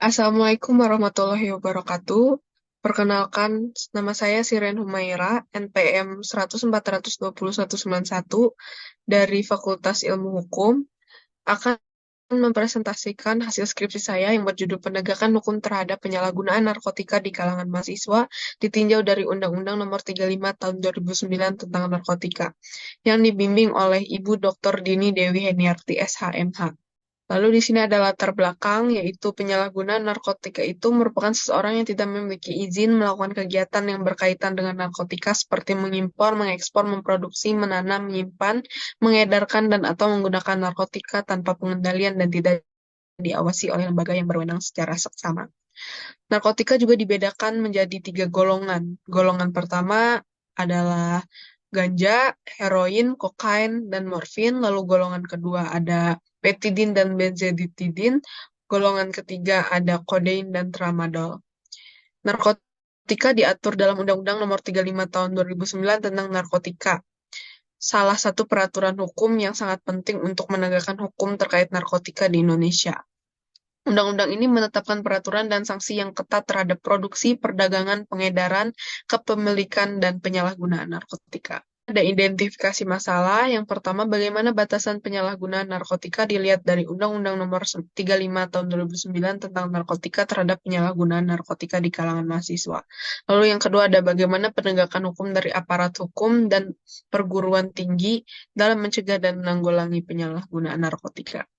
Assalamualaikum warahmatullahi wabarakatuh. Perkenalkan, nama saya Siren Humaira, NPM 104209191 dari Fakultas Ilmu Hukum, akan mempresentasikan hasil skripsi saya yang berjudul Penegakan Hukum Terhadap Penyalahgunaan Narkotika di Kalangan Mahasiswa ditinjau dari Undang-Undang Nomor 35 Tahun 2009 tentang Narkotika, yang dibimbing oleh Ibu Dr. Dini Dewi Heniarti SHMH. Lalu di sini ada latar belakang, yaitu penyalahgunaan narkotika itu merupakan seseorang yang tidak memiliki izin melakukan kegiatan yang berkaitan dengan narkotika seperti mengimpor, mengekspor, memproduksi, menanam, menyimpan, mengedarkan, dan atau menggunakan narkotika tanpa pengendalian dan tidak diawasi oleh lembaga yang berwenang secara seksama. Narkotika juga dibedakan menjadi 3 golongan. Golongan pertama adalah ganja, heroin, kokain, dan morfin. Lalu golongan kedua ada petidin dan benzodiazepin. Golongan ketiga ada kodein dan tramadol. Narkotika diatur dalam Undang-Undang Nomor 35 Tahun 2009 tentang narkotika. Salah satu peraturan hukum yang sangat penting untuk menegakkan hukum terkait narkotika di Indonesia. Undang-undang ini menetapkan peraturan dan sanksi yang ketat terhadap produksi, perdagangan, pengedaran, kepemilikan, dan penyalahgunaan narkotika. Ada identifikasi masalah. Yang pertama, bagaimana batasan penyalahgunaan narkotika dilihat dari Undang-Undang Nomor 35 Tahun 2009 tentang narkotika terhadap penyalahgunaan narkotika di kalangan mahasiswa. Lalu yang kedua ada bagaimana penegakan hukum dari aparat hukum dan perguruan tinggi dalam mencegah dan menanggulangi penyalahgunaan narkotika.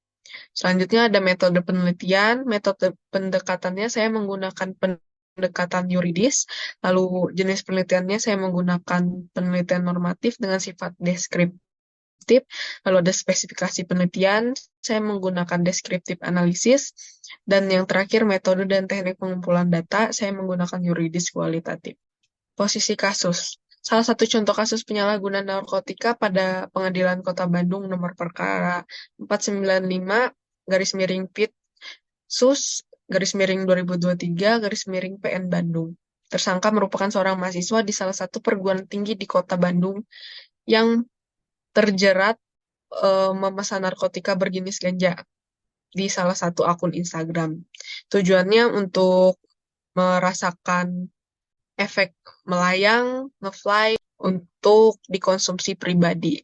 Selanjutnya ada metode penelitian. Metode pendekatannya saya menggunakan pendekatan yuridis, lalu jenis penelitiannya saya menggunakan penelitian normatif dengan sifat deskriptif, lalu ada spesifikasi penelitian, saya menggunakan deskriptif analisis, dan yang terakhir metode dan teknik pengumpulan data, saya menggunakan yuridis kualitatif. Posisi kasus. Salah satu contoh kasus penyalahgunaan narkotika pada Pengadilan Kota Bandung nomor perkara 495 garis miring PIT Sus garis miring 2023 garis miring PN Bandung. Tersangka merupakan seorang mahasiswa di salah satu perguruan tinggi di Kota Bandung yang terjerat memesan narkotika berjenis ganja di salah satu akun Instagram. Tujuannya untuk merasakan efek melayang, ngefly, untuk dikonsumsi pribadi.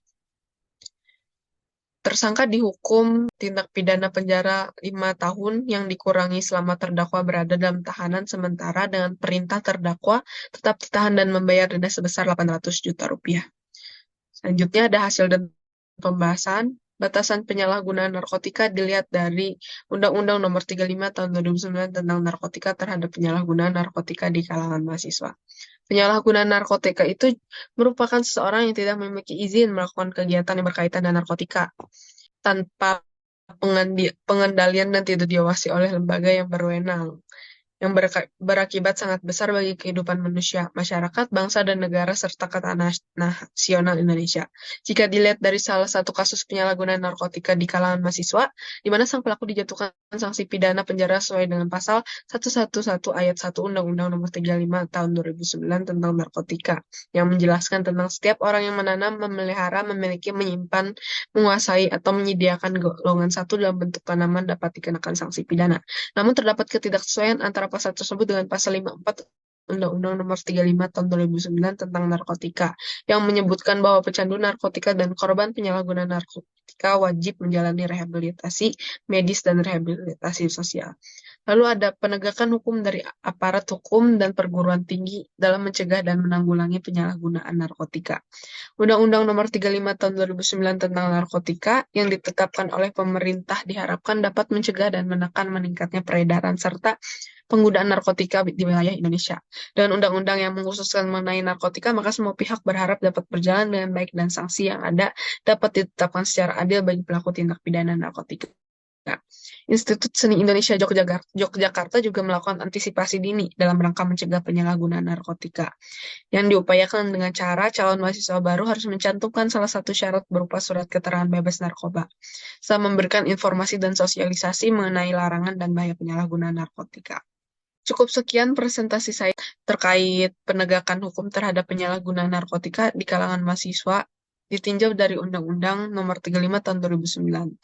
Tersangka dihukum tindak pidana penjara 5 tahun yang dikurangi selama terdakwa berada dalam tahanan sementara dengan perintah terdakwa tetap ditahan dan membayar denda sebesar 800 juta rupiah. Selanjutnya ada hasil dan pembahasan. Batasan penyalahgunaan narkotika dilihat dari Undang-Undang Nomor 35 Tahun 2009 tentang narkotika terhadap penyalahgunaan narkotika di kalangan mahasiswa. Penyalahgunaan narkotika itu merupakan seseorang yang tidak memiliki izin melakukan kegiatan yang berkaitan dengan narkotika tanpa pengendalian dan tidak diawasi oleh lembaga yang berwenang, yang berakibat sangat besar bagi kehidupan manusia, masyarakat, bangsa, dan negara, serta ketahanan nasional Indonesia. Jika dilihat dari salah satu kasus penyalahgunaan narkotika di kalangan mahasiswa, di mana sang pelaku dijatuhkan sanksi pidana penjara sesuai dengan pasal 111 ayat 1 Undang-Undang Nomor 35 Tahun 2009 tentang narkotika, yang menjelaskan tentang setiap orang yang menanam, memelihara, memiliki, menyimpan, menguasai, atau menyediakan golongan satu dalam bentuk tanaman dapat dikenakan sanksi pidana. Namun terdapat ketidaksesuaian antara pasal tersebut dengan pasal 54 Undang-Undang Nomor 35 Tahun 2009 tentang narkotika, yang menyebutkan bahwa pecandu narkotika dan korban penyalahgunaan narkotika wajib menjalani rehabilitasi medis dan rehabilitasi sosial. Lalu ada penegakan hukum dari aparat hukum dan perguruan tinggi dalam mencegah dan menanggulangi penyalahgunaan narkotika. Undang-Undang Nomor 35 Tahun 2009 tentang narkotika yang ditetapkan oleh pemerintah diharapkan dapat mencegah dan menekan meningkatnya peredaran serta penggunaan narkotika di wilayah Indonesia. Dengan undang-undang yang mengkhususkan mengenai narkotika, maka semua pihak berharap dapat berjalan dengan baik dan sanksi yang ada dapat ditetapkan secara adil bagi pelaku tindak pidana narkotika. Institut Seni Indonesia Yogyakarta juga melakukan antisipasi dini dalam rangka mencegah penyalahgunaan narkotika, yang diupayakan dengan cara calon mahasiswa baru harus mencantumkan salah satu syarat berupa surat keterangan bebas narkoba, serta memberikan informasi dan sosialisasi mengenai larangan dan bahaya penyalahgunaan narkotika. Cukup sekian presentasi saya terkait penegakan hukum terhadap penyalahgunaan narkotika di kalangan mahasiswa ditinjau dari Undang-Undang Nomor 35 Tahun 2009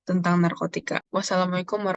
tentang narkotika. Wassalamualaikum warahmatullahi wabarakatuh.